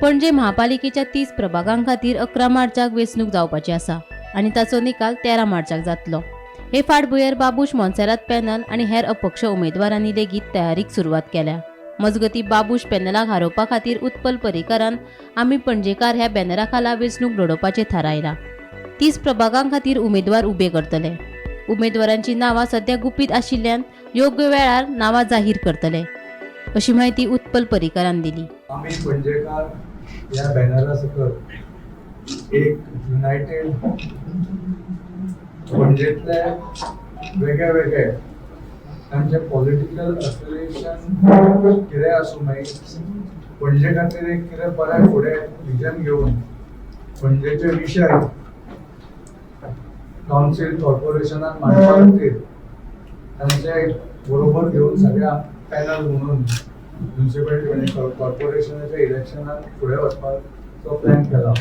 पणजे महापालिकेच्या 30 प्रभागां खातीर 11 मार्चाक वेंचणूक जावपाची आसा आनी ताचो निकाल 13 मार्चाक जातलो। हे फाटभुंयेर बाबूश मोन्सेरात पॅनल आनी हेर अपक्ष उमेदवारांनी लेगीत तयारीक सुरवात केल्या। मजगती बाबूश पॅनलाक हारोवपा खातीर उत्पल पर्रीकारान आमी पणजेकार ह्या बॅनरा खाला वेंचणूक लडोवपाचें थारायला। 30 प्रभागां खातीर उमेदवार उबे करतले। उमेदवारांची नांवां सध्या गुपीत आशिल्ल्यान योग्य वेळार नांवां जाहीर करतले, अशी माहिती उत्पल पर्रीकारान दिली। आम्ही पणजेकार या बॅनरा सकट एक युनायटेड पणजेतले वेगळे वेगळे तांचे पॉलिटिकल एफिलिएशन कितें आसूं मागीर पणजे खातीर एक कितें बरें फुडें विजन घेवन पणजेचे विशय कावन्सील कॉर्पोरेशनान मांडपा खातीर तांचे बरोबर घेवन सगळ्या पॅनल म्हणून म्युनिसिपॅलिटी आनी कॉर्पोरेशनाच्या इलेक्शनात फुडें वचपाचो प्लॅन केला।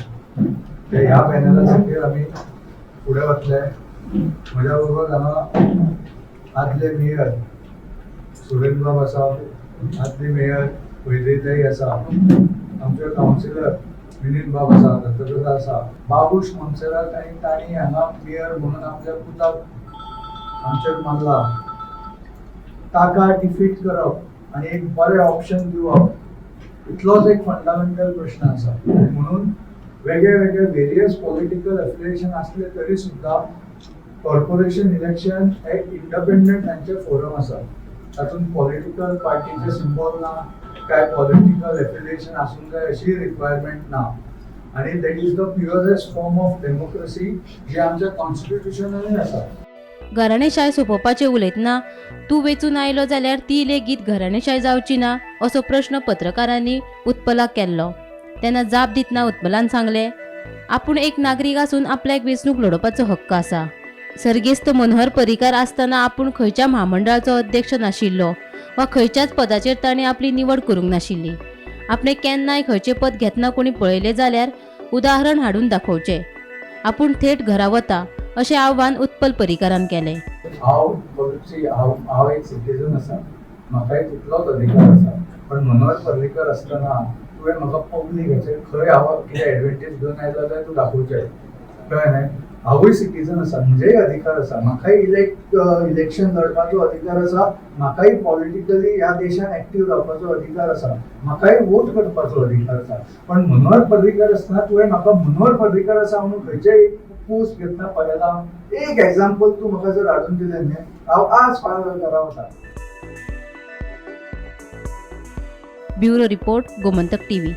ह्या पॅनला खातीर आमी फुडें वतले। म्हज्या बरोबर हांगा आदले मेयर सुरेंद्र बाब आसा, आदली मेयर वैदेताई आसा, आमचे कावन्सिलर विनीत बाब आसा, दत्तप्रसाद आसा, बाबूश मोन्सेरात आनी तांणी हांगा मेयर म्हणून आपल्या पुताक आमचेर मारला, ताका डिफीट करप आनी एक बरें ऑप्शन दिवप इतलोच एक फंडामेंटल प्रश्न आसा। म्हणून वेगळे वेगळे वेरियस पॉलिटिकल एफिलिएशन असले तरी सुद्धा कॉर्पोरेशन इलेक्शन एक इंडिपेंडंट तांचे फोरम आसा। तातूंत पॉलिटिकल पार्टीचे सिंबल ना, काय पॉलिटिकल एफिलिएशन आसूंक जाय अशी रिक्वायरमेंट ना, आनी that is the purest form of democracy जी आमच्या कॉन्स्टिट्युशनानूय आसा। घराणेशाय सोंपोवपाचें उलयतना तूं वेंचून आयलो जाल्यार ती लेगीत घराणेशाय जावची ना, असो प्रश्न पत्रकारांनी उत्पलाक केल्लो। तेन्ना जाप दितना उत्पलान सांगलें, आपूण एक नागरीक आसून आपल्याक वेंचणूक लडोवपाचो हक्क आसा। सर्गेस्त मनोहर पर्रीकार आसतना आपूण खंयच्या महामंडळाचो अध्यक्ष नाशिल्लो वा खंयच्याच पदाचेर ताणें आपली निवड करूंक नाशिल्ली। आपणें केन्नाय खंयचें पद घेतना कोणी पळयलें जाल्यार उदाहरण हाडून दाखोवचें। आपूण थेट घरा वता अशें आव्हान उत्पल पर्रीकारान केलें। हांव एक सिटीजन आसा, म्हाकाय तितलोच अधिकार आसा, पण मनोहर पर्रीकर आसतना तुवें म्हाका पब्लीकाचेर खंय हांव कितें एडवांटेज घेवन आयलो जाल्यार तूं दाखोवचें, कळ्ळें न्हय। हांवूय सिटीजन आसा, म्हजेय अधिकार आसा, म्हाकाय इलेक्शन लडपाचो अधिकार आसा, म्हाकाय पॉलिटिकली ह्या देशान एक्टीव रावपाचो अधिकार आसा, म्हाकाय वोट करपाचो अधिकार आसा। पण मनोहर पर्रीकर आसतना तुवें म्हाका मनोहर पर्रीकर आसा म्हणून खंयचेय पोस्ट घेतना पळयला, एक एग्जाम्पल तूं म्हाका जर हाडून दिलें न्ही, हांव आज फाल्यां घरा वता। Bureau report, Gomantak TV.